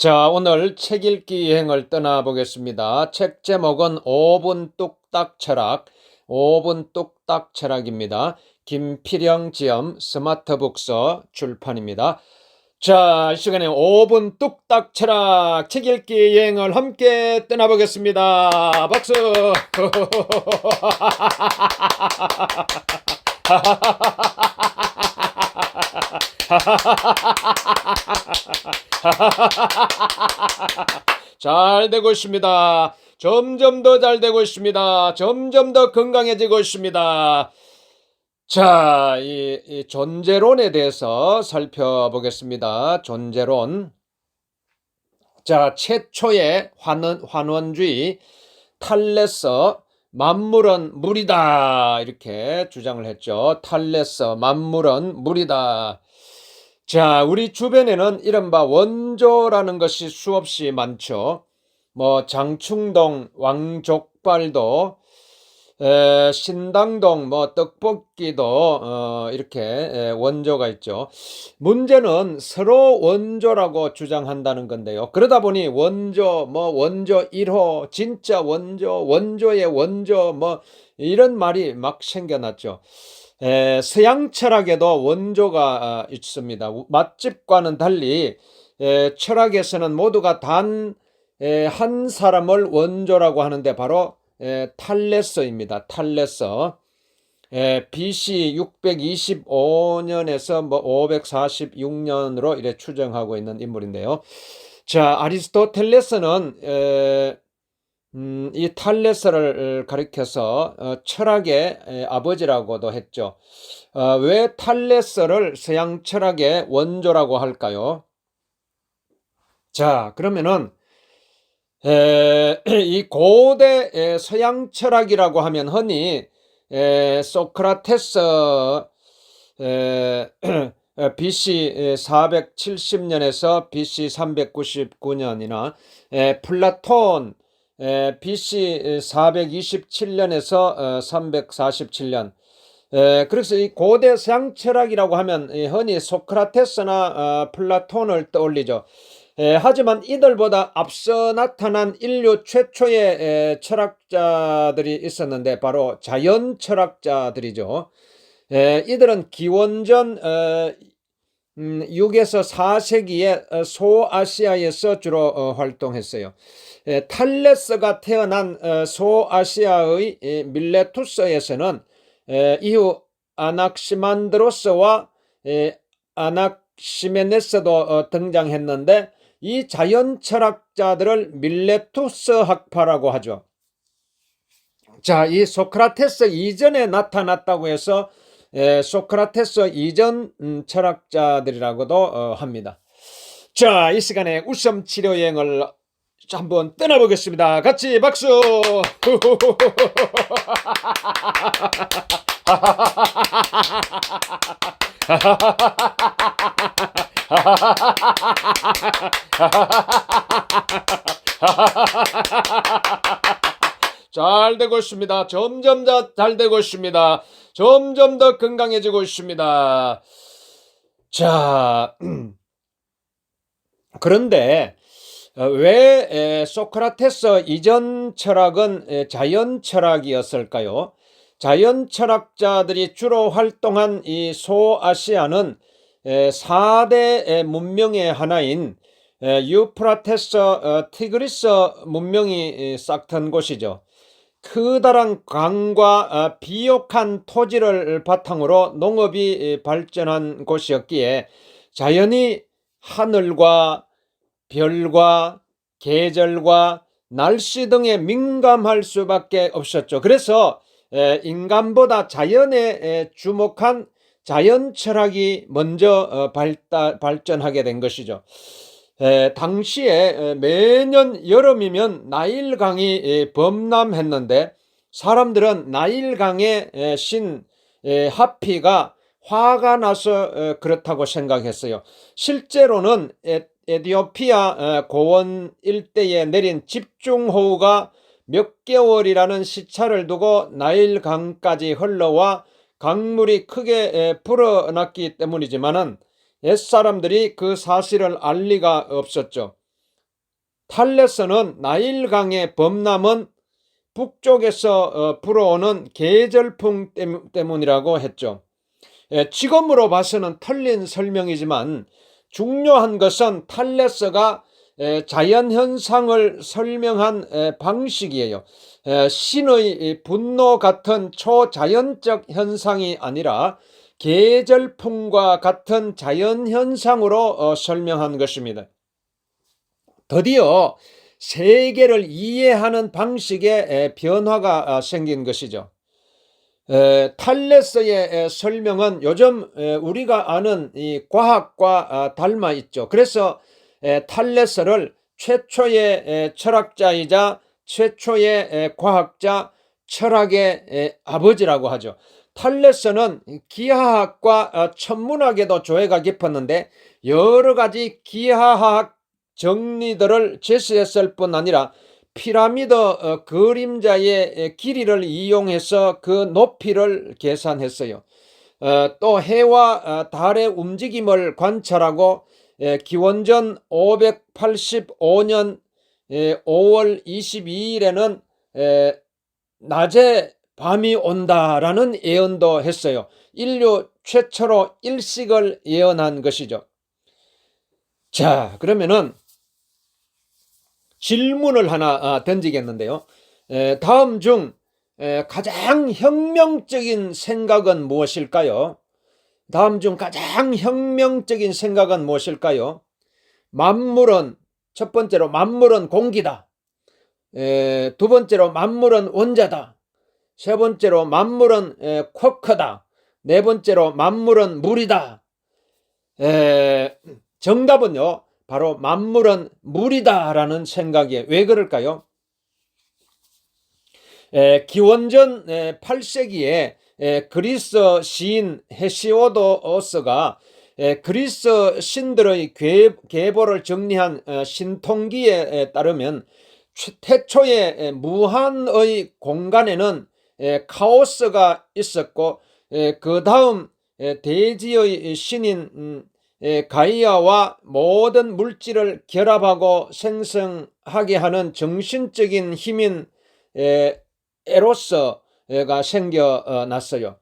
자, 오늘 책 읽기 여행을 떠나보겠습니다. 책 제목은 5분 뚝딱 철학, 5분 뚝딱 철학입니다. 김필영 지음 스마트북서 출판입니다. 자, 이 시간에 5분 뚝딱 철학 책 읽기 여행을 함께 떠나보겠습니다. 박수! 잘 되고 있습니다. 점점 더 잘 되고 있습니다. 점점 더 건강해지고 있습니다. 자, 이 존재론에 대해서 살펴보겠습니다. 존재론. 자, 최초의 환원주의 탈레스 만물은 물이다 이렇게 주장을 했죠. 탈레스 만물은 물이다. 자, 우리 주변에는 이른바 원조라는 것이 수없이 많죠. 뭐 장충동, 왕족발도, 신당동, 뭐 떡볶이도 이렇게 원조가 있죠. 문제는 서로 원조라고 주장한다는 건데요. 그러다 보니 원조, 뭐 원조 1호, 진짜 원조, 원조의 원조, 뭐 이런 말이 막 생겨났죠. 서양 철학에도 원조가 있습니다. 맛집과는 달리 철학에서는 모두가 단 한 사람을 원조라고 하는데 바로 탈레스입니다. 탈레스. BC 625년에서 뭐 546년으로 이래 추정하고 있는 인물인데요. 자, 아리스토텔레스는 이 탈레스를 가리켜서 철학의 아버지라고도 했죠. 왜 탈레스를 서양 철학의 원조라고 할까요? 자, 그러면은 이 고대 서양 철학이라고 하면 흔히 소크라테스 BC 470년에서 BC 399년이나 플라톤 BC 427년에서 347년. 그래서 이 고대 서양 철학이라고 하면 흔히 소크라테스나 플라톤을 떠올리죠. 하지만 이들보다 앞서 나타난 인류 최초의 철학자들이 있었는데 바로 자연 철학자들이죠. 이들은 기원전 6에서 4세기에 소아시아에서 주로 활동했어요. 탈레스가 태어난 소아시아의 밀레투스에서는 이후 아낙시만드로스와 아낙시메네스도 등장했는데 이 자연 철학자들을 밀레투스 학파라고 하죠. 자, 이 소크라테스 이전에 나타났다고 해서 소크라테스 이전 철학자들이라고도 합니다. 자, 이 시간에 웃음 치료 여행을 한번 떠나보겠습니다. 같이 박수! 잘 되고 있습니다. 점점 더 잘 되고 있습니다. 점점 더 건강해지고 있습니다. 자, 그런데 왜 소크라테스 이전 철학은 자연 철학이었을까요? 자연 철학자들이 주로 활동한 이 소아시아는 4대 문명의 하나인 유프라테스 티그리스 문명이 싹튼 곳이죠. 커다란 강과 비옥한 토지를 바탕으로 농업이 발전한 곳이었기에 자연히 하늘과 별과 계절과 날씨 등에 민감할 수밖에 없었죠. 그래서 인간보다 자연에 주목한 자연 철학이 먼저 발전하게 된 것이죠. 당시에 매년 여름이면 나일강이 범람했는데 사람들은 나일강의 신 하피가 화가 나서 그렇다고 생각했어요. 실제로는 에티오피아 고원 일대에 내린 집중호우가 몇 개월이라는 시차를 두고 나일강까지 흘러와 강물이 크게 불어났기 때문이지만은 옛사람들이 그 사실을 알 리가 없었죠. 탈레스는 나일강의 범람은 북쪽에서 불어오는 계절풍 때문이라고 했죠. 지금으로 봐서는 틀린 설명이지만 중요한 것은 탈레스가 자연현상을 설명한 방식이에요. 신의 분노 같은 초자연적 현상이 아니라 계절풍과 같은 자연현상으로 설명한 것입니다. 드디어 세계를 이해하는 방식의 변화가 생긴 것이죠. 탈레스의 설명은 요즘 우리가 아는 이 과학과 닮아 있죠. 그래서 탈레스를 최초의 철학자이자 최초의 과학자, 철학의 아버지라고 하죠. 탈레스는 기하학과 천문학에도 조예가 깊었는데 여러 가지 기하학 정리들을 제시했을 뿐 아니라 피라미드 그림자의 길이를 이용해서 그 높이를 계산했어요. 또 해와 달의 움직임을 관찰하고 기원전 585년 5월 22일에는 낮에 밤이 온다라는 예언도 했어요. 인류 최초로 일식을 예언한 것이죠. 자, 그러면은 질문을 하나 던지겠는데요. 다음 중 가장 혁명적인 생각은 무엇일까요? 다음 중 가장 혁명적인 생각은 무엇일까요? 만물은, 첫 번째로 만물은 공기다. 두 번째로 만물은 원자다. 세 번째로 만물은 쿼크다. 네 번째로 만물은 물이다. 정답은요, 바로 만물은 물이다라는 생각이에요. 왜 그럴까요? 기원전 8세기에 그리스 시인 헤시오도스가 그리스 신들의 계보를 정리한 신통기에 따르면 태초에 무한의 공간에는 카오스가 있었고 그 다음 대지의 신인 가이아와 모든 물질을 결합하고 생성하게 하는 정신적인 힘인 에로스가 생겨났어요.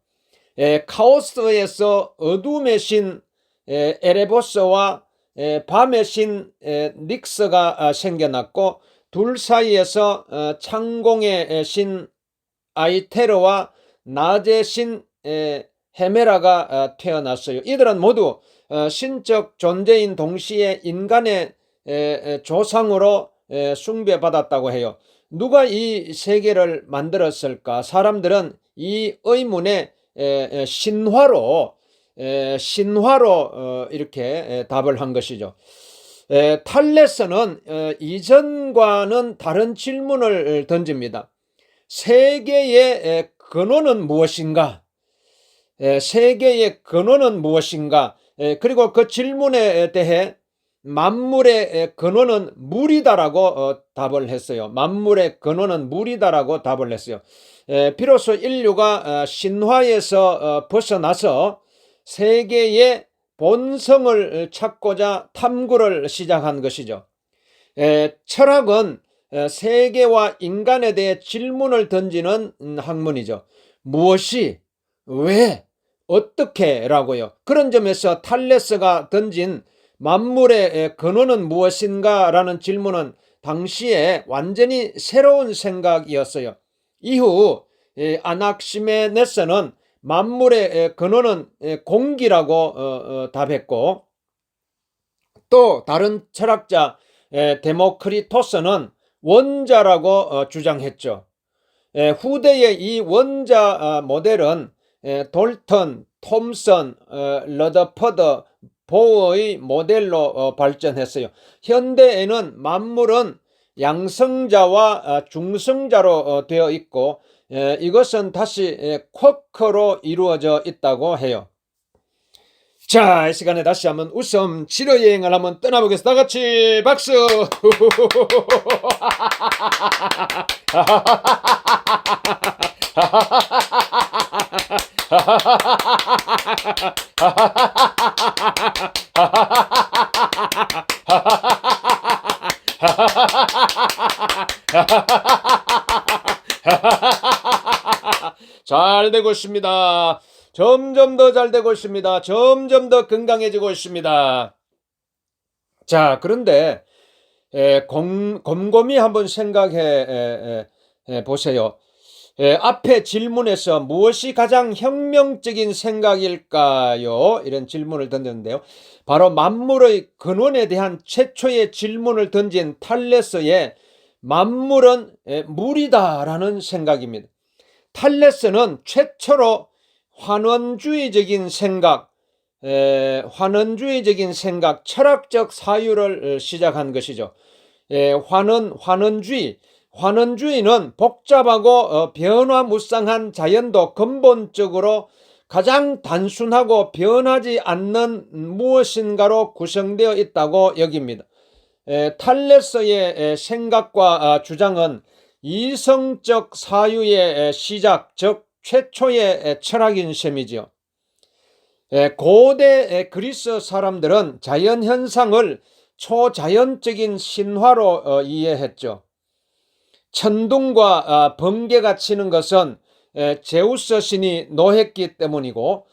카오스에서 어둠의 신 에레보스와 밤의 신 닉스가 생겨났고 둘 사이에서 창공의 신 아이테르와 낮의 신 헤메라가 태어났어요. 이들은 모두 신적 존재인 동시에 인간의 조상으로 숭배받았다고 해요. 누가 이 세계를 만들었을까? 사람들은 이 의문에 신화로 이렇게 답을 한 것이죠. 탈레스는 이전과는 다른 질문을 던집니다. 세계의 근원은 무엇인가? 세계의 근원은 무엇인가? 그리고 그 질문에 대해 만물의 근원은 물이다라고 답을 했어요. 만물의 근원은 물이다라고 답을 했어요. 비로소 인류가 신화에서 벗어나서 세계의 본성을 찾고자 탐구를 시작한 것이죠. 철학은 세계와 인간에 대해 질문을 던지는 학문이죠. 무엇이, 왜, 어떻게 라고요. 그런 점에서 탈레스가 던진 만물의 근원은 무엇인가 라는 질문은 당시에 완전히 새로운 생각이었어요. 이후 아낙시메네스는 만물의 근원은 공기라고 답했고, 또 다른 철학자 데모크리토스는 원자라고 주장했죠. 후대의 이 원자 모델은 돌턴, 톰슨, 러더퍼드, 보어의 모델로 발전했어요. 현대에는 만물은 양성자와 중성자로 되어 있고 이것은 다시 쿼크로 이루어져 있다고 해요. 자, 이 시간에 다시 한번 웃음 치료 여행을 한번 떠나보겠습니다. 다 같이 박수! 잘 되고 있습니다. 점점 더 잘 되고 있습니다. 점점 더 건강해지고 있습니다. 자, 그런데 곰곰이 한번 생각해 보세요. 앞에 질문에서 무엇이 가장 혁명적인 생각일까요? 이런 질문을 던졌는데요. 바로 만물의 근원에 대한 최초의 질문을 던진 탈레스의 만물은 물이다라는 생각입니다. 탈레스는 최초로 환원주의적인 생각, 철학적 사유를 시작한 것이죠. 환원주의는 복잡하고 변화무쌍한 자연도 근본적으로 가장 단순하고 변하지 않는 무엇인가로 구성되어 있다고 여깁니다. 탈레스의 생각과 주장은 이성적 사유의 시작, 즉 최초의 철학인 셈이지요. 고대 그리스 사람들은 자연현상을 초자연적인 신화로 이해했죠. 천둥과 번개가 치는 것은 제우스 신이 노했기 때문이고,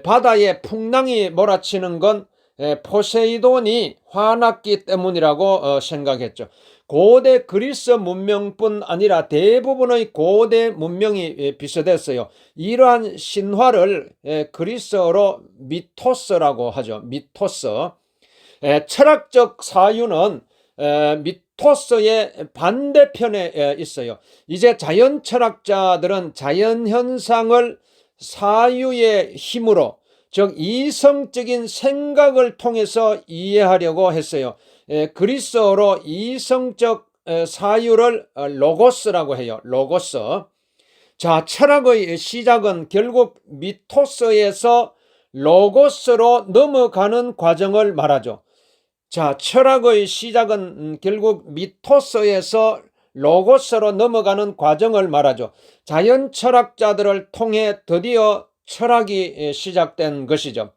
바다에 풍랑이 몰아치는 건 포세이돈이 화났기 때문이라고 생각했죠. 고대 그리스 문명뿐 아니라 대부분의 고대 문명이 비슷했어요. 이러한 신화를 그리스어로 미토스라고 하죠. 미토스. 철학적 사유는 미토스의 반대편에 있어요. 이제 자연 철학자들은 자연 현상을 사유의 힘으로, 즉 이성적인 생각을 통해서 이해하려고 했어요. 그리스어로 이성적 사유를 로고스라고 해요. 로고스. 자, 철학의 시작은 결국 미토스에서 로고스로 넘어가는 과정을 말하죠. 자, 철학의 시작은 결국 미토스에서 로고스로 넘어가는 과정을 말하죠. 자연 철학자들을 통해 드디어 철학이 시작된 것이죠.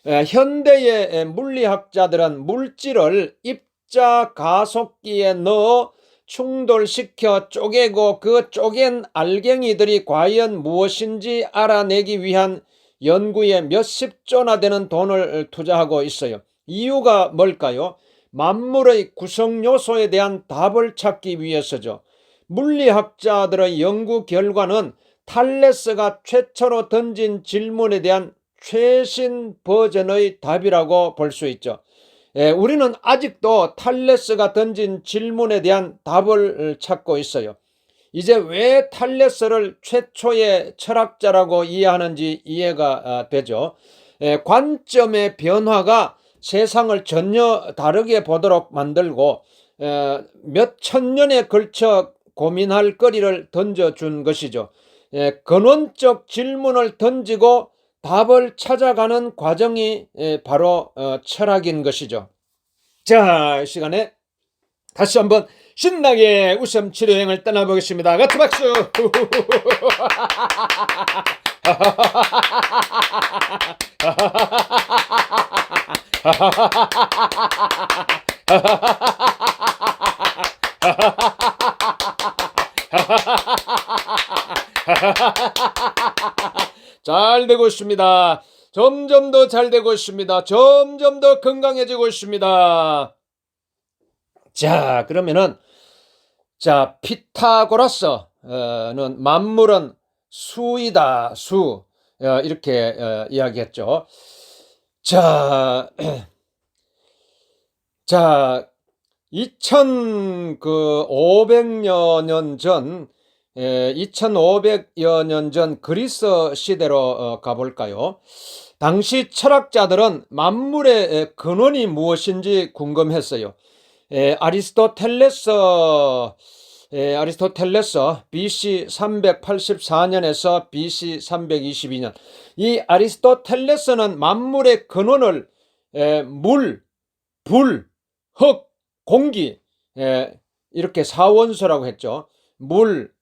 현대의 물리학자들은 물질을 입자 가속기에 넣어 충돌시켜 쪼개고 그 쪼갠 알갱이들이 과연 무엇인지 알아내기 위한 연구에 몇십조나 되는 돈을 투자하고 있어요. 이유가 뭘까요? 만물의 구성 요소에 대한 답을 찾기 위해서죠. 물리학자들의 연구 결과는 탈레스가 최초로 던진 질문에 대한 최신 버전의 답이라고 볼 수 있죠. 우리는 아직도 탈레스가 던진 질문에 대한 답을 찾고 있어요. 이제 왜 탈레스를 최초의 철학자라고 이해하는지 이해가 되죠. 관점의 변화가 세상을 전혀 다르게 보도록 만들고 몇 천년에 걸쳐 고민할 거리를 던져준 것이죠. 근원적 질문을 던지고 답을 찾아가는 과정이 바로 철학인 것이죠. 자, 이 시간에 다시 한번 신나게 웃음 치료여행을 떠나보겠습니다. 같이 박수! 잘 되고 있습니다. 점점 더 잘 되고 있습니다. 점점 더 건강해지고 있습니다. 자, 그러면은 피타고라스는 만물은 수이다, 수. 이렇게 이야기했죠. 자, 2500여 년 전, 2500여 년 전 그리스 시대로 가볼까요? 당시 철학자들은 만물의 근원이 무엇인지 궁금했어요. 아리스토텔레스 BC 384년에서 BC 322년. 이 아리스토텔레스는 만물의 근원을 물, 불, 흙, 공기 이렇게 사원소라고 했죠. 물,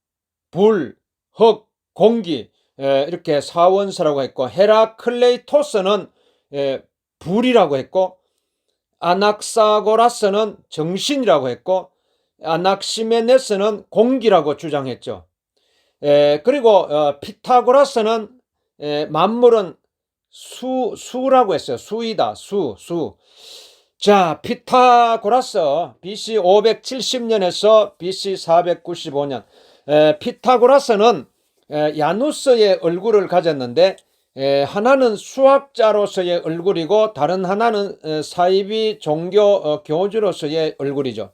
불, 흙, 공기 이렇게 사원소라고 했고, 헤라클레이토스는 불이라고 했고, 아낙사고라스는 정신이라고 했고 아낙시메네스는 공기라고 주장했죠. 그리고 피타고라스는 만물은 수라고 했어요. 수이다. 수. 자, 피타고라스 BC 570년에서 BC 495년. 피타고라스는 야누스의 얼굴을 가졌는데 하나는 수학자로서의 얼굴이고 다른 하나는 사이비 종교 교주로서의 얼굴이죠.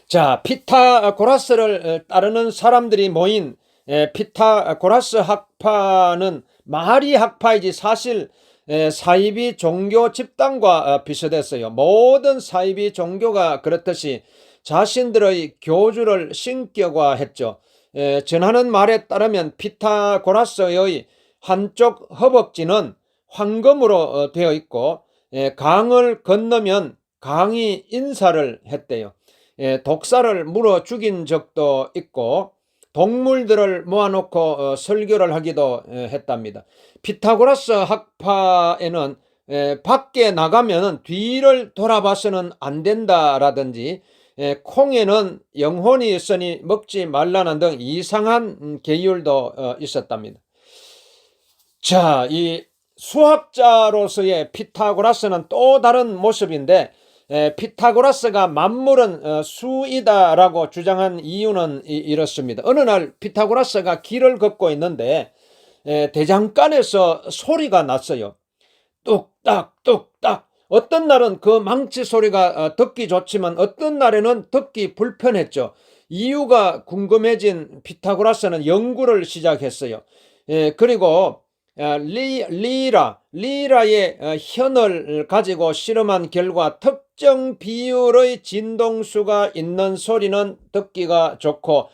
자, 피타고라스를 따르는 사람들이 모인 피타고라스 학파는 마하리 학파이지 사실 사이비 종교 집단과 비슷했어요. 모든 사이비 종교가 그렇듯이 자신들의 교주를 신격화했죠. 전하는 말에 따르면 피타고라스의 한쪽 허벅지는 황금으로 되어 있고 강을 건너면 강이 인사를 했대요. 독사를 물어 죽인 적도 있고 동물들을 모아놓고 설교를 하기도 했답니다. 피타고라스 학파에는 밖에 나가면 뒤를 돌아봐서는 안 된다라든지 콩에는 영혼이 있으니 먹지 말라는 등 이상한 계율도 있었답니다. 자, 이 수학자로서의 피타고라스는 또 다른 모습인데 피타고라스가 만물은 수이다라고 주장한 이유는 이렇습니다. 어느 날 피타고라스가 길을 걷고 있는데 대장간에서 소리가 났어요. 뚝딱 뚝딱. 어떤 날은 그 망치 소리가 듣기 좋지만 어떤 날에는 듣기 불편했죠. 이유가 궁금해진 피타고라스는 연구를 시작했어요. 그리고 리라의 현을 가지고 실험한 결과 특정 비율의 진동수가 있는 소리는 듣기가 좋고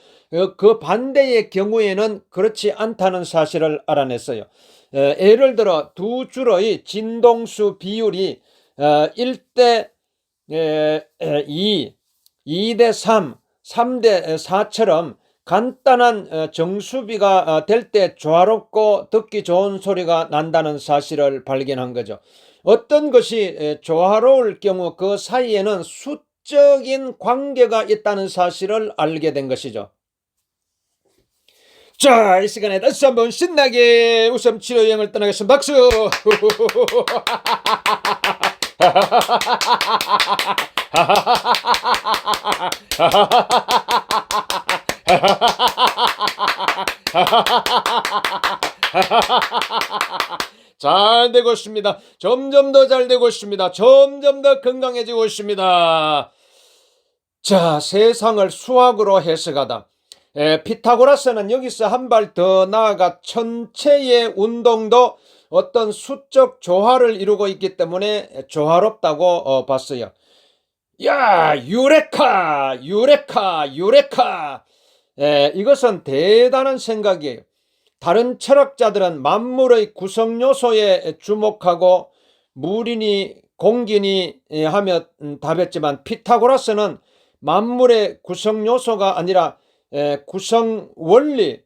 그 반대의 경우에는 그렇지 않다는 사실을 알아냈어요. 예를 들어 두 줄의 진동수 비율이 1대 2, 2대 3, 3대 4처럼 간단한 정수비가 될 때 조화롭고 듣기 좋은 소리가 난다는 사실을 발견한 거죠. 어떤 것이 조화로울 경우 그 사이에는 수적인 관계가 있다는 사실을 알게 된 것이죠. 자, 이 시간에 다시 한번 신나게 웃음 치료 여행을 떠나겠습니다. 박수! 잘 되고 있습니다. 점점 더 잘 되고 있습니다. 점점 더 건강해지고 있습니다. 자, 세상을 수학으로 해석하다. 피타고라스는 여기서 한 발 더 나아가 천체의 운동도 어떤 수적 조화를 이루고 있기 때문에 조화롭다고 봤어요. 야, 유레카! 이것은 대단한 생각이에요. 다른 철학자들은 만물의 구성 요소에 주목하고 물이니 공기니 하며 답했지만 피타고라스는 만물의 구성 요소가 아니라 구성 원리,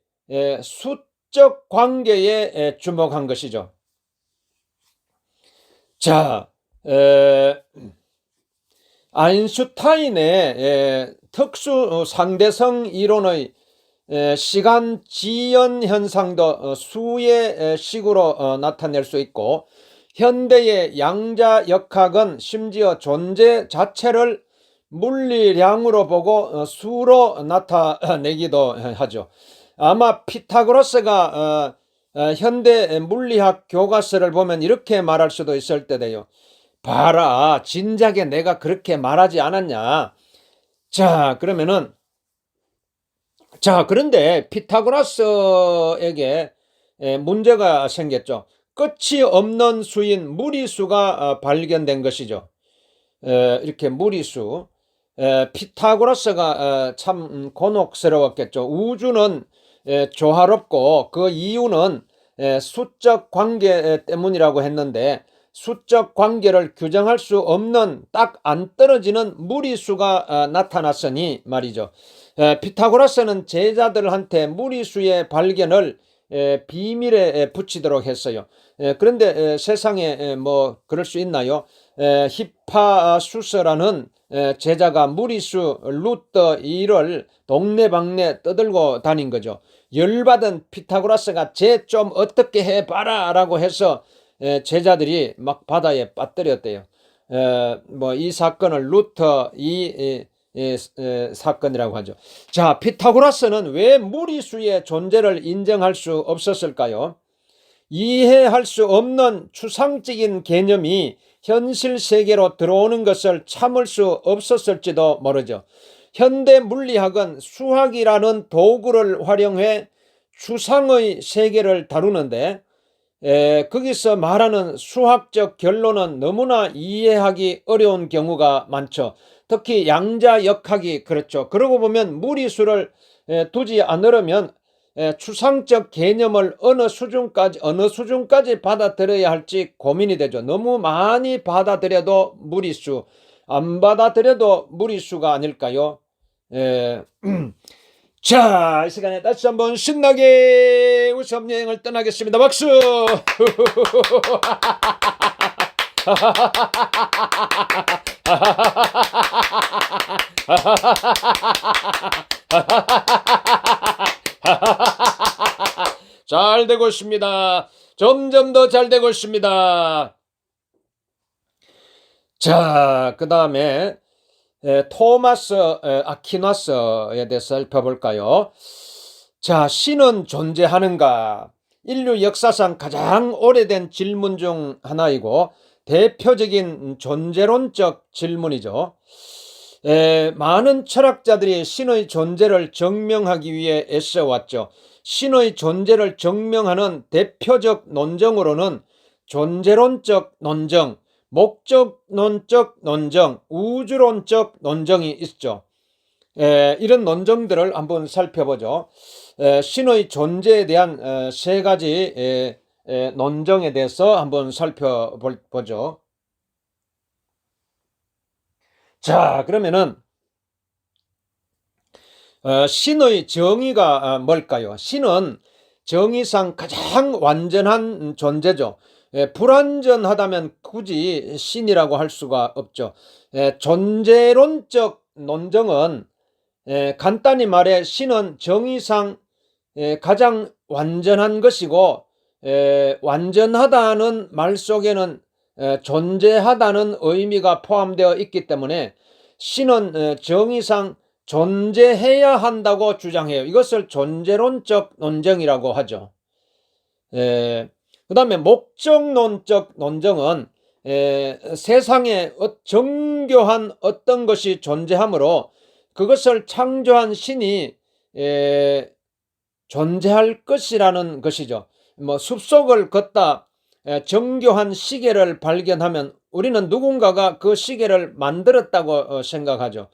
수적 관계에 주목한 것이죠. 자, 아인슈타인의 특수 상대성 이론의 시간 지연 현상도 수의 식으로 나타낼 수 있고 현대의 양자역학은 심지어 존재 자체를 물리량으로 보고 수로 나타내기도 하죠. 아마 피타고라스가 현대 물리학 교과서를 보면 이렇게 말할 수도 있을 때돼요. 봐라, 진작에 내가 그렇게 말하지 않았냐. 자, 그런데 피타고라스에게 문제가 생겼죠. 끝이 없는 수인 무리수가 발견된 것이죠. 이렇게 무리수. 피타고라스가 참 곤혹스러웠겠죠. 우주는 조화롭고 그 이유는 수적 관계 때문이라고 했는데 수적 관계를 규정할 수 없는 딱 안 떨어지는 무리수가 나타났으니 말이죠. 피타고라스는 제자들한테 무리수의 발견을 비밀에 붙이도록 했어요. 그런데 세상에 뭐 그럴 수 있나요? 히파수스라는 제자가 무리수 루터 2를 동네방네 떠들고 다닌 거죠. 열받은 피타고라스가 쟤 좀 어떻게 해봐라 라고 해서 제자들이 막 바다에 빠뜨렸대요. 이 사건을 루터 2 사건이라고 하죠. 자, 피타고라스는 왜 무리수의 존재를 인정할 수 없었을까요? 이해할 수 없는 추상적인 개념이 현실 세계로 들어오는 것을 참을 수 없었을지도 모르죠. 현대 물리학은 수학이라는 도구를 활용해 추상의 세계를 다루는데 거기서 말하는 수학적 결론은 너무나 이해하기 어려운 경우가 많죠. 특히 양자역학이 그렇죠. 그러고 보면 무리수를 두지 않으려면 추상적 개념을 어느 수준까지 받아들여야 할지 고민이 되죠. 너무 많이 받아들여도 무리수, 안 받아들여도 무리수가 아닐까요? 자, 이 시간에 다시 한번 신나게 웃음 여행을 떠나겠습니다. 박수! 잘 되고 있습니다. 점점 더 잘 되고 있습니다. 자, 그 다음에 토마스 아퀴나스에 대해서 살펴볼까요? 자, 신은 존재하는가? 인류 역사상 가장 오래된 질문 중 하나이고 대표적인 존재론적 질문이죠. 많은 철학자들이 신의 존재를 증명하기 위해 애써왔죠. 신의 존재를 증명하는 대표적 논정으로는 존재론적 논정, 목적론적 논정, 우주론적 논정이 있죠. 이런 논정들을 한번 살펴보죠. 신의 존재에 대한 세 가지 논정에 대해서 한번 살펴보죠. 자, 그러면은 신의 정의가 뭘까요? 신은 정의상 가장 완전한 존재죠. 불완전하다면 굳이 신이라고 할 수가 없죠. 존재론적 논정은 간단히 말해 신은 정의상 가장 완전한 것이고 완전하다는 말 속에는 존재하다는 의미가 포함되어 있기 때문에 신은 정의상 존재해야 한다고 주장해요. 이것을 존재론적 논정이라고 하죠. 그 다음에 목적론적 논정은 세상에 정교한 어떤 것이 존재하므로 그것을 창조한 신이 존재할 것이라는 것이죠. 숲속을 걷다 정교한 시계를 발견하면 우리는 누군가가 그 시계를 만들었다고 생각하죠.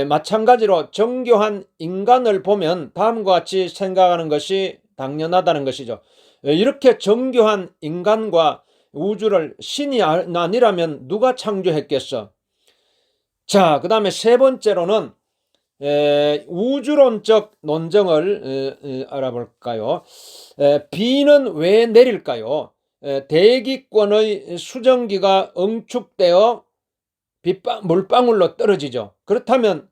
마찬가지로 정교한 인간을 보면 다음과 같이 생각하는 것이 당연하다는 것이죠. 이렇게 정교한 인간과 우주를 신이 아니라면 누가 창조했겠어? 자, 그 다음에 세 번째로는 우주론적 논정을 알아볼까요? 비는 왜 내릴까요? 대기권의 수증기가 응축되어 물방울로 떨어지죠. 그렇다면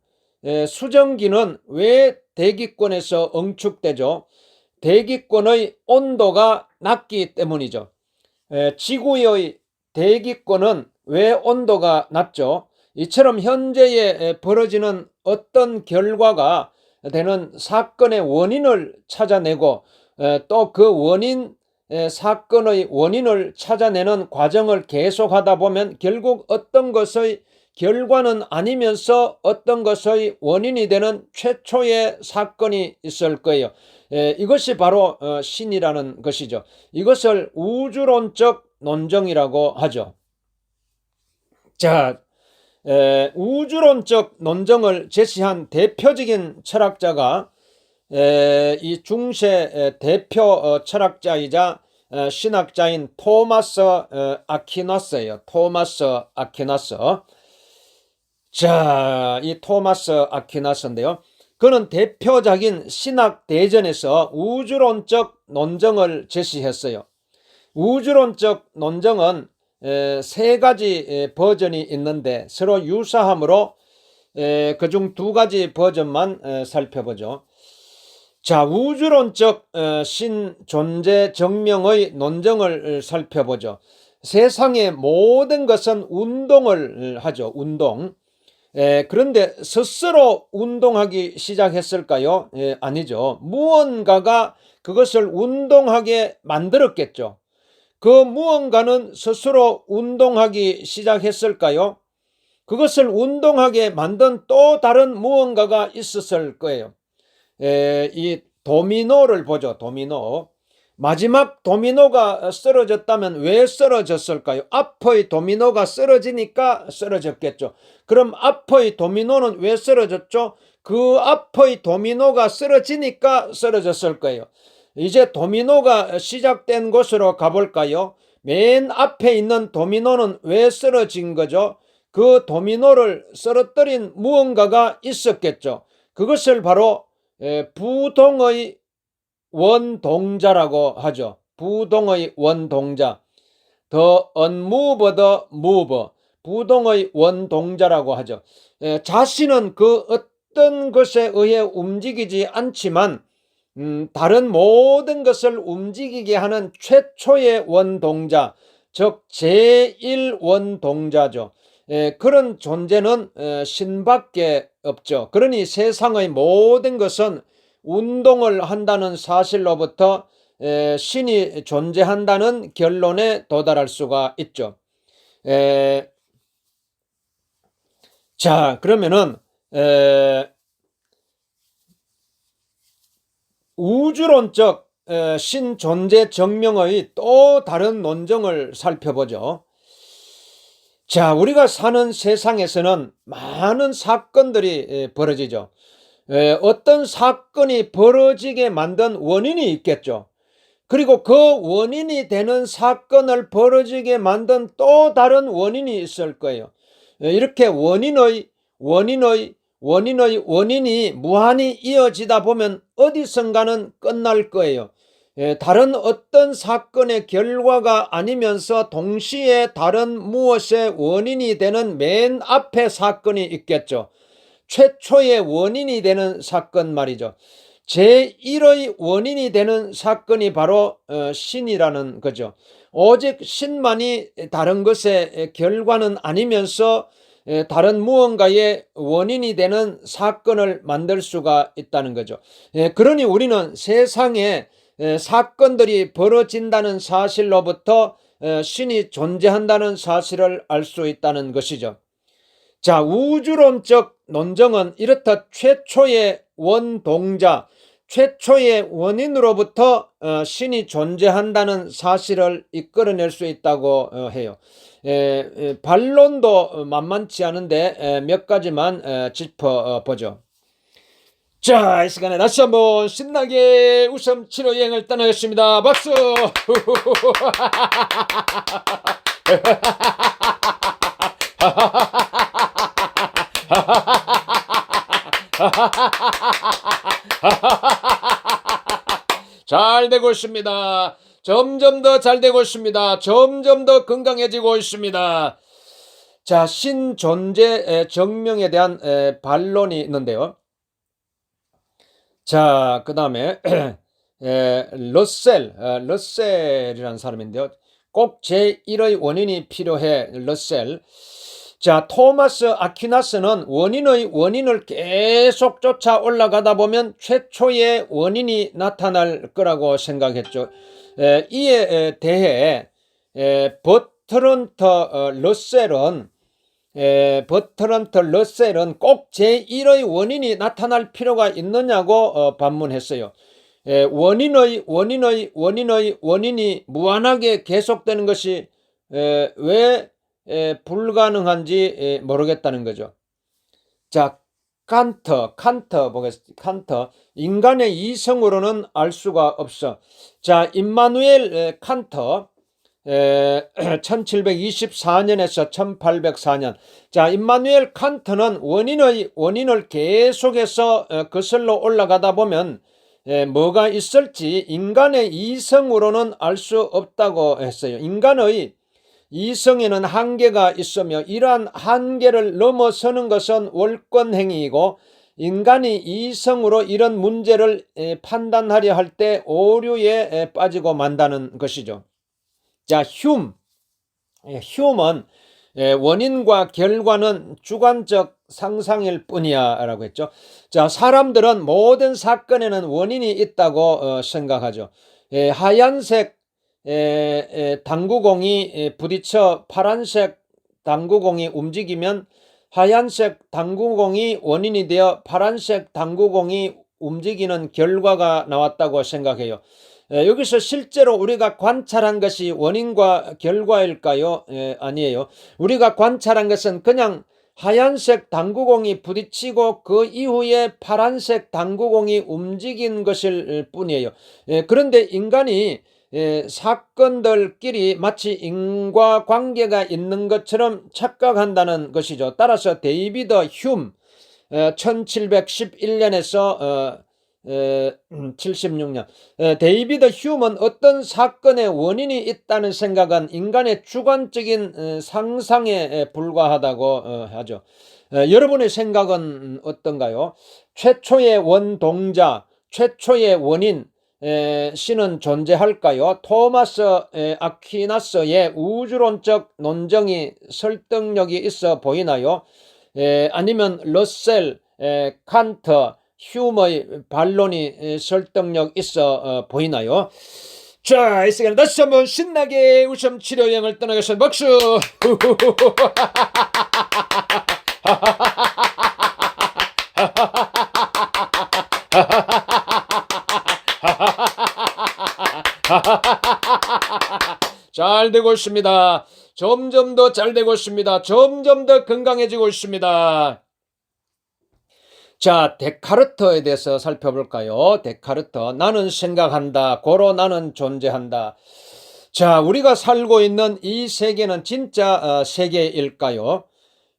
수증기는 왜 대기권에서 응축되죠? 대기권의 온도가 낮기 때문이죠. 지구의 대기권은 왜 온도가 낮죠? 이처럼 현재에 벌어지는 어떤 결과가 되는 사건의 원인을 찾아내고 또 그 사건의 원인을 찾아내는 과정을 계속하다 보면 결국 어떤 것의 결과는 아니면서 어떤 것의 원인이 되는 최초의 사건이 있을 거예요. 이것이 바로 신이라는 것이죠. 이것을 우주론적 논정이라고 하죠. 자, 우주론적 논정을 제시한 대표적인 철학자가 이 중세 대표 철학자이자 신학자인 토마스 아퀴나스예요. 토마스 아퀴나스. 자, 이 토마스 아퀴나스인데요. 그는 대표적인 신학 대전에서 우주론적 논정을 제시했어요. 우주론적 논정은 세 가지 버전이 있는데 서로 유사하므로 그중 두 가지 버전만 살펴보죠. 자, 우주론적 신존재 증명의 논증을 살펴보죠. 세상의 모든 것은 운동을 하죠. 운동. 그런데 스스로 운동하기 시작했을까요? 아니죠. 무언가가 그것을 운동하게 만들었겠죠. 그 무언가는 스스로 운동하기 시작했을까요? 그것을 운동하게 만든 또 다른 무언가가 있었을 거예요. 이 도미노를 보죠. 도미노. 마지막 도미노가 쓰러졌다면 왜 쓰러졌을까요? 앞의 도미노가 쓰러지니까 쓰러졌겠죠. 그럼 앞의 도미노는 왜 쓰러졌죠? 그 앞의 도미노가 쓰러지니까 쓰러졌을 거예요. 이제 도미노가 시작된 곳으로 가볼까요? 맨 앞에 있는 도미노는 왜 쓰러진 거죠? 그 도미노를 쓰러뜨린 무언가가 있었겠죠. 그것을 바로 부동의 원동자라고 하죠. 부동의 원동자. The unmoved mover. 부동의 원동자라고 하죠. 자신은 그 어떤 것에 의해 움직이지 않지만 다른 모든 것을 움직이게 하는 최초의 원동자, 즉 제1원동자죠. 그런 존재는 신밖에 없죠. 그러니 세상의 모든 것은 운동을 한다는 사실로부터 신이 존재한다는 결론에 도달할 수가 있죠. 자, 그러면은 우주론적 신존재 증명의 또 다른 논증을 살펴보죠. 자, 우리가 사는 세상에서는 많은 사건들이 벌어지죠. 어떤 사건이 벌어지게 만든 원인이 있겠죠. 그리고 그 원인이 되는 사건을 벌어지게 만든 또 다른 원인이 있을 거예요. 이렇게 원인이 무한히 이어지다 보면 어디선가는 끝날 거예요. 다른 어떤 사건의 결과가 아니면서 동시에 다른 무엇의 원인이 되는 맨 앞에 사건이 있겠죠. 최초의 원인이 되는 사건 말이죠. 제1의 원인이 되는 사건이 바로 신이라는 거죠. 오직 신만이 다른 것의 결과는 아니면서 다른 무언가의 원인이 되는 사건을 만들 수가 있다는 거죠. 그러니 우리는 세상에 사건들이 벌어진다는 사실로부터 신이 존재한다는 사실을 알 수 있다는 것이죠. 자, 우주론적 논증은 이렇다. 최초의 원동자, 최초의 원인으로부터 신이 존재한다는 사실을 이끌어낼 수 있다고 해요. 반론도 만만치 않은데 몇 가지만 짚어보죠. 자, 이 시간에 다시 한번 신나게 웃음 치료 여행을 떠나겠습니다. 박수! 잘 되고 있습니다. 점점 더 잘 되고 있습니다. 점점 더 건강해지고 있습니다. 자, 신존재 증명에 대한 반론이 있는데요. 자, 그 다음에 러셀이라는 사람인데요. 꼭 제1의 원인이 필요해. 러셀. 자, 토마스 아퀴나스는 원인의 원인을 계속 쫓아 올라가다 보면 최초의 원인이 나타날 거라고 생각했죠. 이에 대해 버트런트 러셀은 꼭 제1의 원인이 나타날 필요가 있느냐고 반문했어요. 원인이 무한하게 계속되는 것이 왜 불가능한지 모르겠다는 거죠. 자, 칸트 보겠습니다. 칸트. 인간의 이성으로는 알 수가 없어. 자, 임마누엘 칸트 1724년에서 1804년. 자, 임마누엘 칸트는 원인을 계속해서 거슬러 올라가다 보면 뭐가 있을지 인간의 이성으로는 알 수 없다고 했어요. 인간의 이성에는 한계가 있으며 이러한 한계를 넘어서는 것은 월권행위이고 인간이 이성으로 이런 문제를 판단하려 할 때 오류에 빠지고 만다는 것이죠. 자, 휴먼 원인과 결과는 주관적 상상일 뿐이야 라고 했죠. 자, 사람들은 모든 사건에는 원인이 있다고 생각하죠. 하얀색 당구공이 부딪혀 파란색 당구공이 움직이면 하얀색 당구공이 원인이 되어 파란색 당구공이 움직이는 결과가 나왔다고 생각해요. 여기서 실제로 우리가 관찰한 것이 원인과 결과일까요? 아니에요. 우리가 관찰한 것은 그냥 하얀색 당구공이 부딪히고 그 이후에 파란색 당구공이 움직인 것일 뿐이에요. 그런데 인간이 사건들끼리 마치 인과관계가 있는 것처럼 착각한다는 것이죠. 따라서 데이비드 휴me 1711년에서 76년 데이비드 휴먼은 어떤 사건의 원인이 있다는 생각은 인간의 주관적인 상상에 불과하다고 하죠. 여러분의 생각은 어떤가요? 최초의 원동자, 최초의 원인 신은 존재할까요? 토마스 아퀴나스의 우주론적 논정이 설득력이 있어 보이나요? 아니면 러셀, 칸트, 휴머의 반론이 설득력 있어 보이나요? 자, 이 시간에 다시 한번 신나게 웃음 치료 여행을 떠나겠습니다. 박수! 잘 되고 있습니다. 점점 더 잘 되고 있습니다. 점점 더 건강해지고 있습니다. 자, 데카르트에 대해서 살펴볼까요? 데카르트, 나는 생각한다. 고로 나는 존재한다. 자, 우리가 살고 있는 이 세계는 진짜 세계일까요?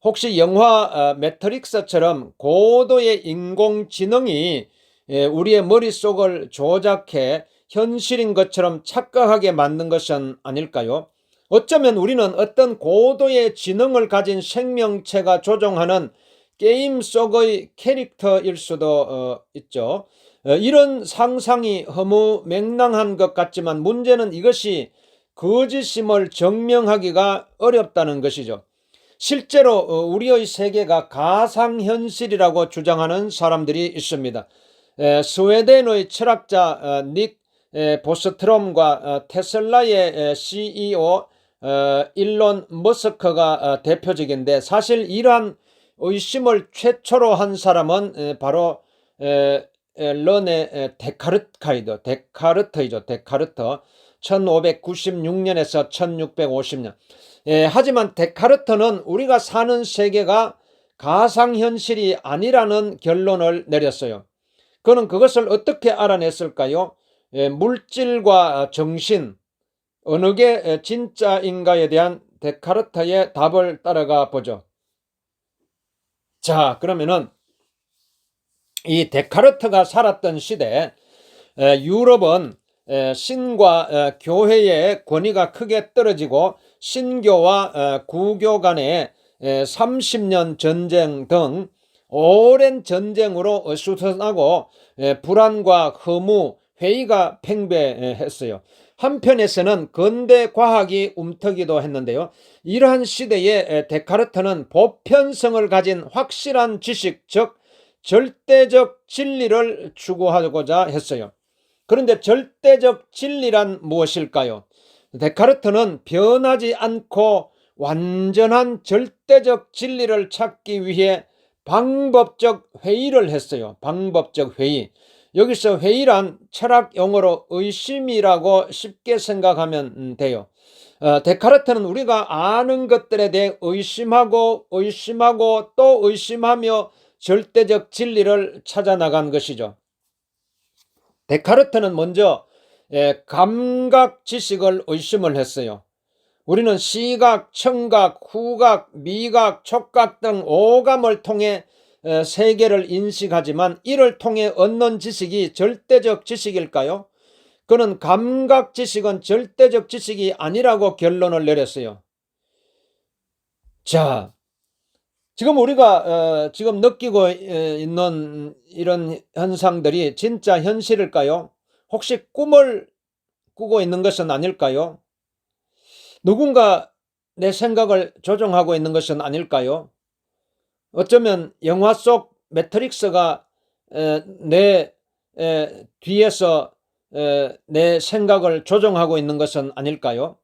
혹시 영화 매트릭스처럼 고도의 인공지능이 우리의 머릿속을 조작해 현실인 것처럼 착각하게 만든 것은 아닐까요? 어쩌면 우리는 어떤 고도의 지능을 가진 생명체가 조종하는 게임 속의 캐릭터일 수도 있죠. 이런 상상이 허무맹랑한 것 같지만 문제는 이것이 거짓임을 증명하기가 어렵다는 것이죠. 실제로 우리의 세계가 가상현실이라고 주장하는 사람들이 있습니다. 스웨덴의 철학자 닉 보스트롬과 테슬라의 CEO 일론 머스크가 대표적인데 사실 이러한 의심을 최초로 한 사람은 바로 르네 데카르트이죠. 데카르트 1596년에서 1650년. 하지만 데카르트는 우리가 사는 세계가 가상현실이 아니라는 결론을 내렸어요. 그는 그것을 어떻게 알아냈을까요? 물질과 정신, 어느 게 진짜인가에 대한 데카르트의 답을 따라가 보죠. 자, 그러면은 이 데카르트가 살았던 시대 유럽은 신과 교회의 권위가 크게 떨어지고 신교와 구교 간의 30년 전쟁 등 오랜 전쟁으로 어수선하고 불안과 허무, 회의가 팽배했어요. 한편에서는 근대 과학이 움트기도 했는데요. 이러한 시대에 데카르트는 보편성을 가진 확실한 지식, 즉 절대적 진리를 추구하고자 했어요. 그런데 절대적 진리란 무엇일까요? 데카르트는 변하지 않고 완전한 절대적 진리를 찾기 위해 방법적 회의를 했어요. 방법적 회의. 여기서 회의란 철학 용어로 의심이라고 쉽게 생각하면 돼요. 데카르트는 우리가 아는 것들에 대해 의심하고 또 의심하며 절대적 진리를 찾아나간 것이죠. 데카르트는 먼저 감각 지식을 의심을 했어요. 우리는 시각, 청각, 후각, 미각, 촉각 등 오감을 통해 세계를 인식하지만 이를 통해 얻는 지식이 절대적 지식일까요? 그는 감각 지식은 절대적 지식이 아니라고 결론을 내렸어요. 자, 지금 우리가 지금 느끼고 있는 이런 현상들이 진짜 현실일까요? 혹시 꿈을 꾸고 있는 것은 아닐까요? 누군가 내 생각을 조종하고 있는 것은 아닐까요? 어쩌면 영화 속 매트릭스가 내 뒤에서 내 생각을 조종하고 있는 것은 아닐까요?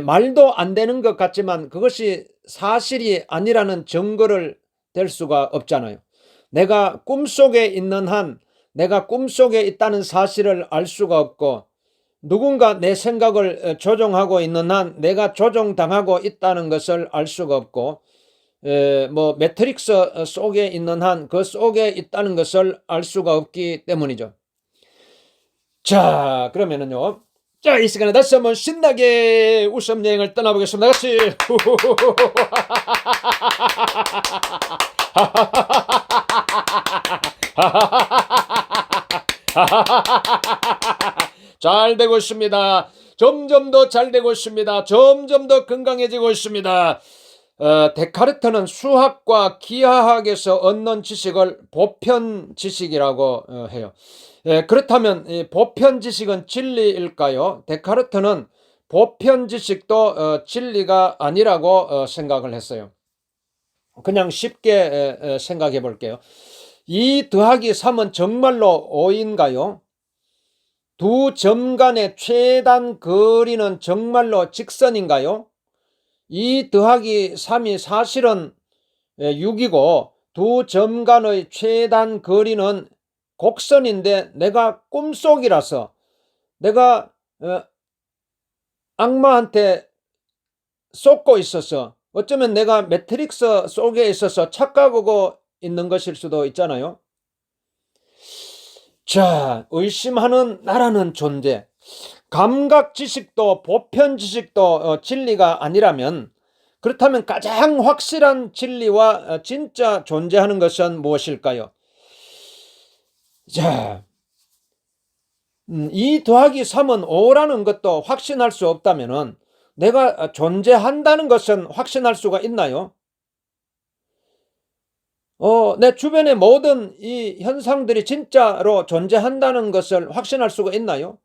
말도 안 되는 것 같지만 그것이 사실이 아니라는 증거를 댈 수가 없잖아요. 내가 꿈속에 있는 한 내가 꿈속에 있다는 사실을 알 수가 없고, 누군가 내 생각을 조종하고 있는 한 내가 조종당하고 있다는 것을 알 수가 없고, 뭐 매트릭스 속에 있는 한 그 속에 있다는 것을 알 수가 없기 때문이죠. 자, 그러면은요, 자, 이 시간에 다시 한번 신나게 웃음 여행을 떠나보겠습니다. 같이. 잘 되고 있습니다. 점점 더 잘 되고 있습니다. 점점 더 건강해지고 있습니다. 데카르트는 수학과 기하학에서 얻는 지식을 보편 지식이라고 해요. 그렇다면 이 보편 지식은 진리일까요? 데카르트는 보편 지식도 진리가 아니라고 생각을 했어요. 그냥 쉽게 생각해 볼게요. 2 더하기 3은 정말로 5인가요? 두 점 간의 최단 거리는 정말로 직선인가요? 2 더하기 3이 사실은 6이고 두 점 간의 최단 거리는 곡선인데, 내가 꿈속이라서, 내가 악마한테 쏟고 있어서, 어쩌면 내가 매트릭스 속에 있어서 착각하고 있는 것일 수도 있잖아요. 자, 의심하는 나라는 존재, 감각 지식도 보편 지식도 진리가 아니라면, 그렇다면 가장 확실한 진리와 진짜 존재하는 것은 무엇일까요? 자, 2 더하기 3은 5라는 것도 확신할 수 없다면 내가 존재한다는 것은 확신할 수가 있나요? 내 주변의 모든 이 현상들이 진짜로 존재한다는 것을 확신할 수가 있나요?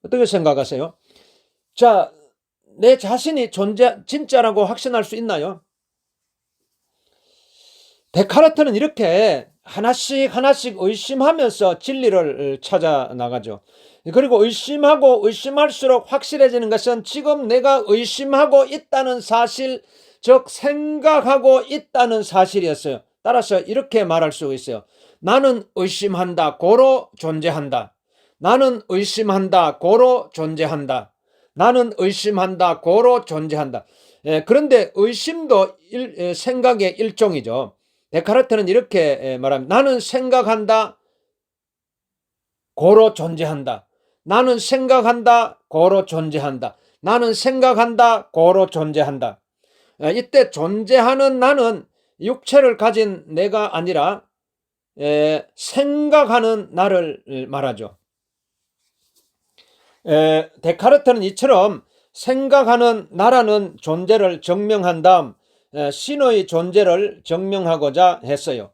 어떻게 생각하세요? 자, 내 자신이 진짜라고 확신할 수 있나요? 데카르트는 이렇게 하나씩 하나씩 의심하면서 진리를 찾아 나가죠. 그리고 의심하고 의심할수록 확실해지는 것은 지금 내가 의심하고 있다는 사실, 즉 생각하고 있다는 사실이었어요. 따라서 이렇게 말할 수 있어요. 나는 의심한다, 고로 존재한다. 나는 의심한다, 고로 존재한다. 나는 의심한다, 고로 존재한다. 그런데 의심도 생각의 일종이죠. 데카르트는 이렇게 말합니다. 나는 생각한다, 고로 존재한다. 나는 생각한다, 고로 존재한다. 나는 생각한다, 고로 존재한다. 이때 존재하는 나는 육체를 가진 내가 아니라 생각하는 나를 말하죠. 데카르트는 이처럼 생각하는 나라는 존재를 증명한 다음 신의 존재를 증명하고자 했어요.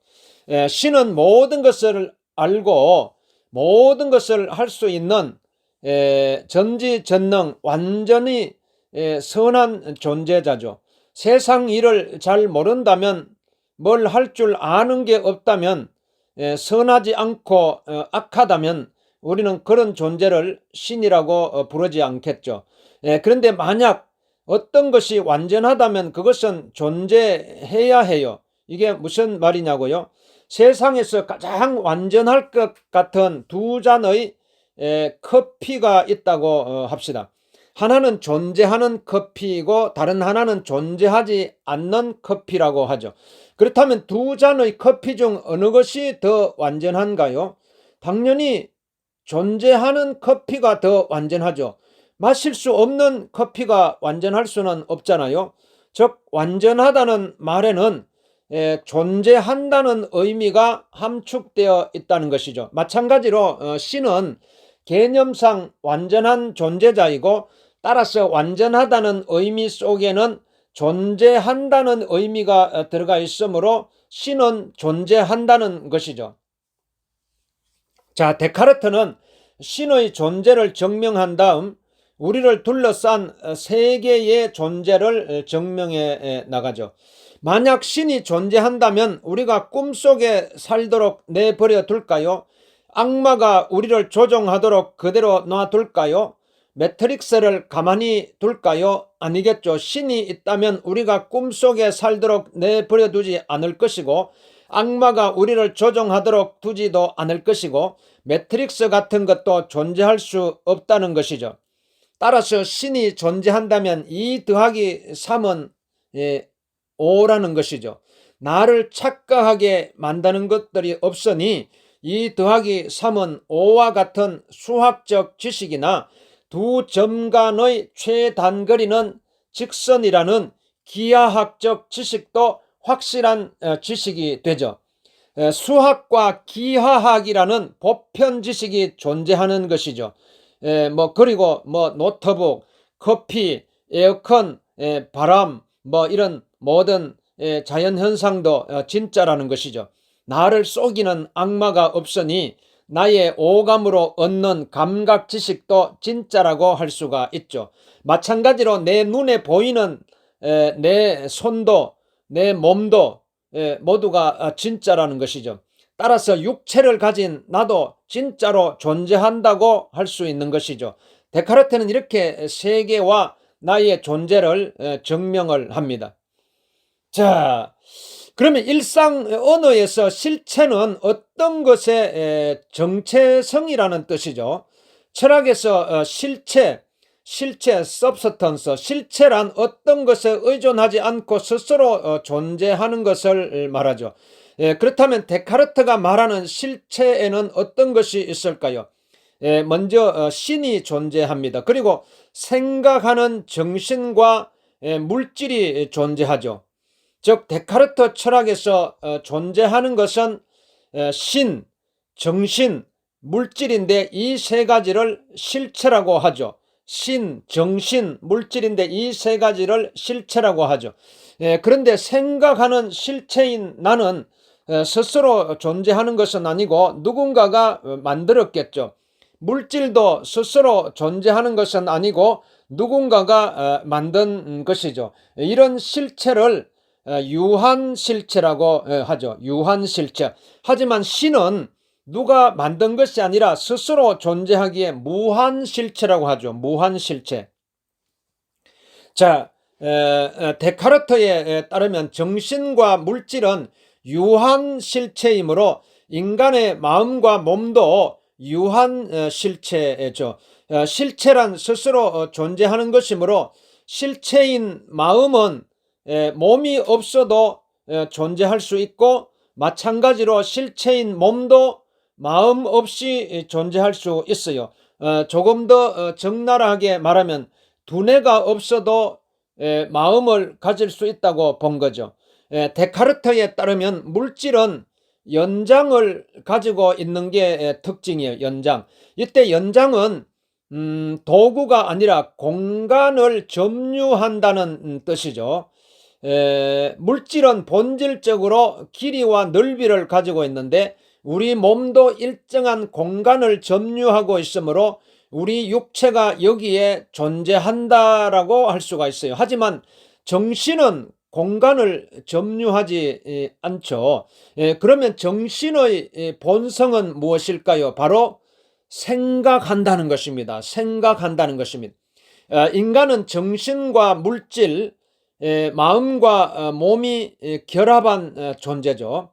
신은 모든 것을 알고 모든 것을 할 수 있는 전지전능 완전히 선한 존재자죠. 세상 일을 잘 모른다면, 뭘 할 줄 아는 게 없다면, 선하지 않고 악하다면 우리는 그런 존재를 신이라고 부르지 않겠죠. 그런데 만약 어떤 것이 완전하다면 그것은 존재해야 해요. 이게 무슨 말이냐고요? 세상에서 가장 완전할 것 같은 두 잔의 커피가 있다고 합시다. 하나는 존재하는 커피이고 다른 하나는 존재하지 않는 커피라고 하죠. 그렇다면 두 잔의 커피 중 어느 것이 더 완전한가요? 당연히 존재하는 커피가 더 완전하죠. 마실 수 없는 커피가 완전할 수는 없잖아요. 즉 완전하다는 말에는 존재한다는 의미가 함축되어 있다는 것이죠. 마찬가지로 신은 개념상 완전한 존재자이고 따라서 완전하다는 의미 속에는 존재한다는 의미가 들어가 있으므로 신은 존재한다는 것이죠. 자, 데카르트는 신의 존재를 증명한 다음 우리를 둘러싼 세계의 존재를 증명해 나가죠. 만약 신이 존재한다면 우리가 꿈속에 살도록 내버려 둘까요? 악마가 우리를 조종하도록 그대로 놔둘까요? 매트릭스를 가만히 둘까요? 아니겠죠. 신이 있다면 우리가 꿈속에 살도록 내버려 두지 않을 것이고, 악마가 우리를 조종하도록 두지도 않을 것이고, 매트릭스 같은 것도 존재할 수 없다는 것이죠. 따라서 신이 존재한다면 2 더하기 3은 5라는 것이죠. 나를 착각하게 만드는 것들이 없으니 2 더하기 3은 5와 같은 수학적 지식이나 두 점 간의 최단거리는 직선이라는 기하학적 지식도 확실한 지식이 되죠. 수학과 기하학이라는 보편 지식이 존재하는 것이죠. 그리고 노트북, 커피, 에어컨, 바람, 이런 모든 자연 현상도 진짜라는 것이죠. 나를 속이는 악마가 없으니 나의 오감으로 얻는 감각 지식도 진짜라고 할 수가 있죠. 마찬가지로 내 눈에 보이는 내 손도 내 몸도 모두가 진짜라는 것이죠. 따라서 육체를 가진 나도 진짜로 존재한다고 할 수 있는 것이죠. 데카르트는 이렇게 세계와 나의 존재를 증명을 합니다. 자, 그러면 일상 언어에서 실체는 어떤 것의 정체성이라는 뜻이죠. 철학에서 실체, substance, 실체란 어떤 것에 의존하지 않고 스스로 존재하는 것을 말하죠. 그렇다면 데카르트가 말하는 실체에는 어떤 것이 있을까요? 먼저 신이 존재합니다. 그리고 생각하는 정신과 물질이 존재하죠. 즉 데카르트 철학에서 존재하는 것은 신, 정신, 물질인데 이 세 가지를 실체라고 하죠. 신, 정신, 물질인데 이 세 가지를 실체라고 하죠. 그런데 생각하는 실체인 나는 스스로 존재하는 것은 아니고 누군가가 만들었겠죠. 물질도 스스로 존재하는 것은 아니고 누군가가 만든 것이죠. 이런 실체를 유한실체라고 하죠. 유한실체. 하지만 신은 누가 만든 것이 아니라 스스로 존재하기에 무한실체라고 하죠. 무한실체. 자, 데카르트에 따르면 정신과 물질은 유한실체이므로 인간의 마음과 몸도 유한실체죠. 실체란 스스로 존재하는 것이므로 실체인 마음은 몸이 없어도 존재할 수 있고, 마찬가지로 실체인 몸도 마음 없이 존재할 수 있어요. 조금 더 적나라하게 말하면 두뇌가 없어도 마음을 가질 수 있다고 본 거죠. 데카르트에 따르면 물질은 연장을 가지고 있는 게 특징이에요. 연장. 이때 연장은 도구가 아니라 공간을 점유한다는 뜻이죠. 물질은 본질적으로 길이와 넓이를 가지고 있는데 우리 몸도 일정한 공간을 점유하고 있으므로 우리 육체가 여기에 존재한다라고 할 수가 있어요. 하지만 정신은 공간을 점유하지 않죠. 그러면 정신의 본성은 무엇일까요? 바로 생각한다는 것입니다. 생각한다는 것입니다. 인간은 정신과 물질, 마음과 몸이 결합한 존재죠.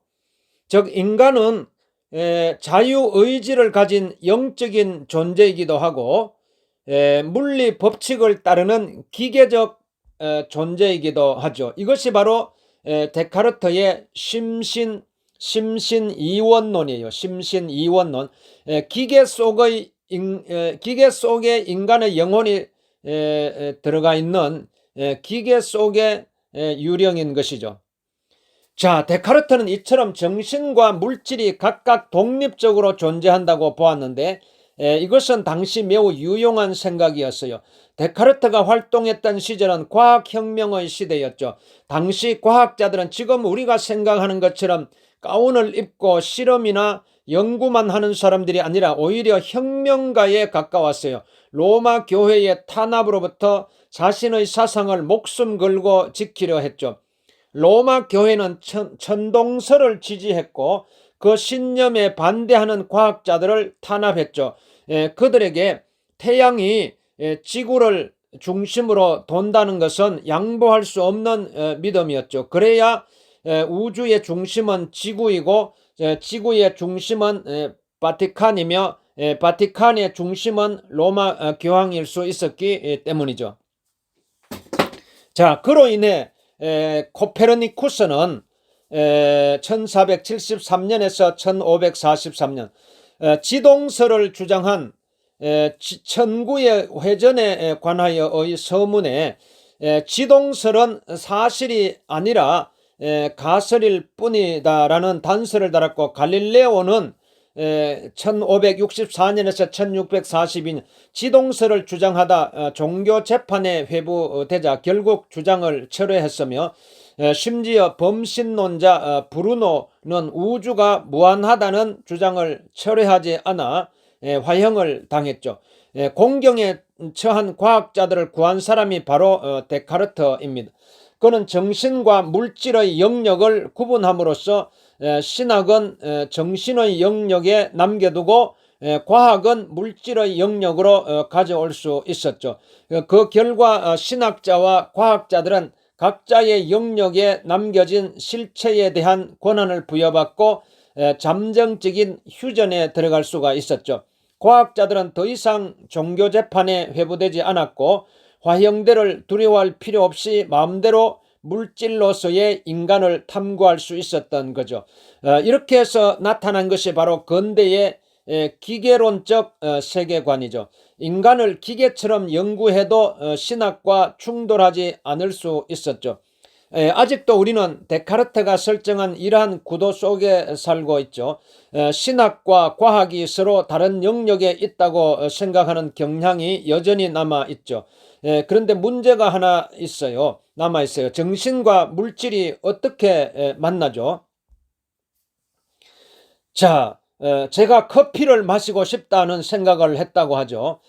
즉 인간은 자유의지를 가진 영적인 존재이기도 하고 물리 법칙을 따르는 기계적 존재이기도 하죠. 이것이 바로 데카르트의 심신이원론이에요. 심신이원론. 기계 속에 인간의 영혼이 들어가 있는 기계 속의 유령인 것이죠. 자, 데카르트는 이처럼 정신과 물질이 각각 독립적으로 존재한다고 보았는데 이것은 당시 매우 유용한 생각이었어요. 데카르트가 활동했던 시절은 과학혁명의 시대였죠. 당시 과학자들은 지금 우리가 생각하는 것처럼 가운을 입고 실험이나 연구만 하는 사람들이 아니라 오히려 혁명가에 가까웠어요. 로마 교회의 탄압으로부터 자신의 사상을 목숨 걸고 지키려 했죠. 로마 교회는 천동설을 지지했고 그 신념에 반대하는 과학자들을 탄압했죠. 그들에게 태양이 지구를 중심으로 돈다는 것은 양보할 수 없는 믿음이었죠. 그래야 우주의 중심은 지구이고 지구의 중심은 바티칸이며 바티칸의 중심은 로마 교황일 수 있었기 때문이죠. 자, 그로 인해 코페르니쿠스는 1473년에서 1543년 지동설을 주장한 천구의 회전에 관하여의 서문에 지동설은 사실이 아니라 가설일 뿐이다라는 단서를 달았고, 갈릴레오는 1564년에서 1642년 지동설을 주장하다 종교 재판에 회부되자 결국 주장을 철회했으며, 심지어 범신론자 브루노는 우주가 무한하다는 주장을 철회하지 않아 화형을 당했죠. 공경에 처한 과학자들을 구한 사람이 바로 데카르트입니다. 그는 정신과 물질의 영역을 구분함으로써 신학은 정신의 영역에 남겨두고 과학은 물질의 영역으로 가져올 수 있었죠. 그 결과 신학자와 과학자들은 각자의 영역에 남겨진 실체에 대한 권한을 부여받고 잠정적인 휴전에 들어갈 수가 있었죠. 과학자들은 더 이상 종교 재판에 회부되지 않았고 화형대를 두려워할 필요 없이 마음대로 물질로서의 인간을 탐구할 수 있었던 거죠. 이렇게 해서 나타난 것이 바로 근대의 기계론적 세계관이죠. 인간을 기계처럼 연구해도 신학과 충돌하지 않을 수 있었죠. 아직도 우리는 데카르트가 설정한 이러한 구도 속에 살고 있죠. 신학과 과학이 서로 다른 영역에 있다고 생각하는 경향이 여전히 남아있죠. 그런데 문제가 하나 남아있어요. 정신과 물질이 어떻게 만나죠? 자, 제가 커피를 마시고 싶다는 생각을 했다고 하죠.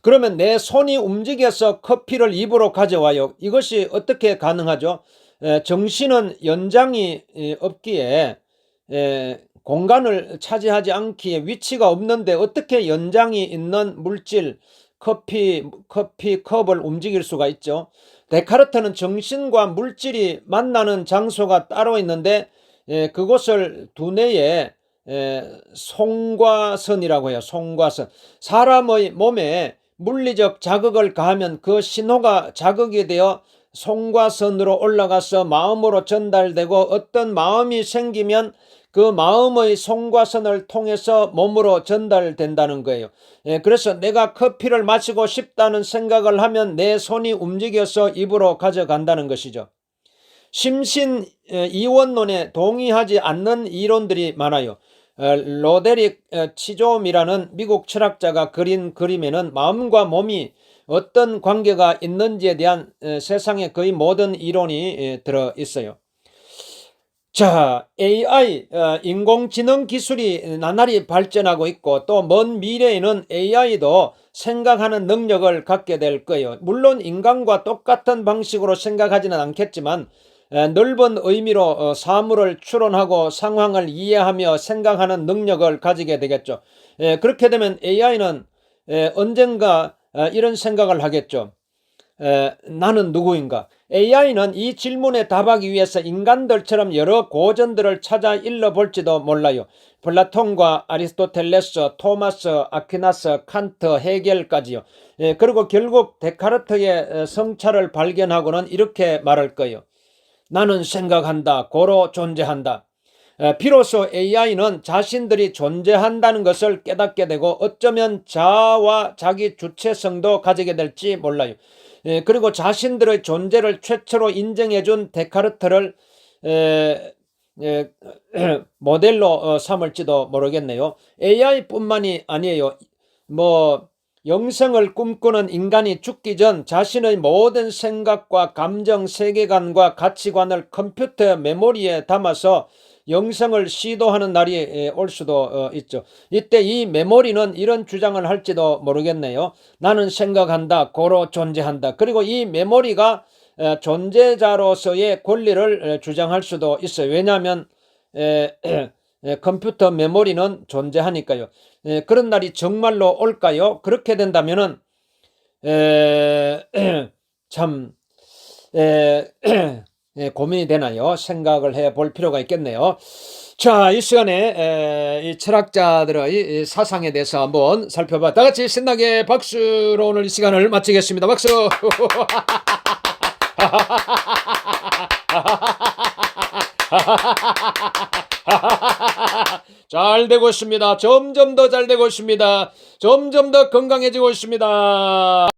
그러면 내 손이 움직여서 커피를 입으로 가져와요. 이것이 어떻게 가능하죠? 정신은 연장이 없기에 공간을 차지하지 않기에 위치가 없는데 어떻게 연장이 있는 물질, 커피 컵을 움직일 수가 있죠? 데카르트는 정신과 물질이 만나는 장소가 따로 있는데 그곳을 두뇌에 송과선이라고 해요. 송과선. 사람의 몸에 물리적 자극을 가하면 그 신호가 자극이 되어 송과선으로 올라가서 마음으로 전달되고, 어떤 마음이 생기면 그 마음의 송과선을 통해서 몸으로 전달된다는 거예요. 그래서 내가 커피를 마시고 싶다는 생각을 하면 내 손이 움직여서 입으로 가져간다는 것이죠. 심신 이원론에 동의하지 않는 이론들이 많아요. 로데릭 치조음이라는 미국 철학자가 그린 그림에는 마음과 몸이 어떤 관계가 있는지에 대한 세상의 거의 모든 이론이 들어있어요. 자, AI, 인공지능 기술이 나날이 발전하고 있고, 또 먼 미래에는 AI도 생각하는 능력을 갖게 될 거예요. 물론 인간과 똑같은 방식으로 생각하지는 않겠지만 넓은 의미로 사물을 추론하고 상황을 이해하며 생각하는 능력을 가지게 되겠죠. 그렇게 되면 AI는 언젠가 이런 생각을 하겠죠. 나는 누구인가? AI는 이 질문에 답하기 위해서 인간들처럼 여러 고전들을 찾아 읽어볼지도 몰라요. 플라톤과 아리스토텔레스, 토마스, 아퀴나스, 칸트, 헤겔까지요. 그리고 결국 데카르트의 성찰을 발견하고는 이렇게 말할 거예요. 나는 생각한다. 고로 존재한다. 비로소 AI는 자신들이 존재한다는 것을 깨닫게 되고 어쩌면 자아와 자기 주체성도 가지게 될지 몰라요. 그리고 자신들의 존재를 최초로 인정해준 데카르트를 모델로 삼을지도 모르겠네요. AI뿐만이 아니에요. 뭐 영생을 꿈꾸는 인간이 죽기 전 자신의 모든 생각과 감정, 세계관과 가치관을 컴퓨터 메모리에 담아서 영생을 시도하는 날이 올 수도 있죠. 이때 이 메모리는 이런 주장을 할지도 모르겠네요. 나는 생각한다, 고로 존재한다. 그리고 이 메모리가 존재자로서의 권리를 주장할 수도 있어요. 왜냐하면 컴퓨터 메모리는 존재하니까요. 그런 날이 정말로 올까요? 그렇게 된다면은 참 고민이 되나요? 생각을 해볼 필요가 있겠네요. 자, 이 시간에 이 철학자들의 이 사상에 대해서 한번 살펴봐. 다 같이 신나게 박수로 오늘 이 시간을 마치겠습니다. 박수. 잘 되고 있습니다. 점점 더 잘 되고 있습니다. 점점 더 건강해지고 있습니다.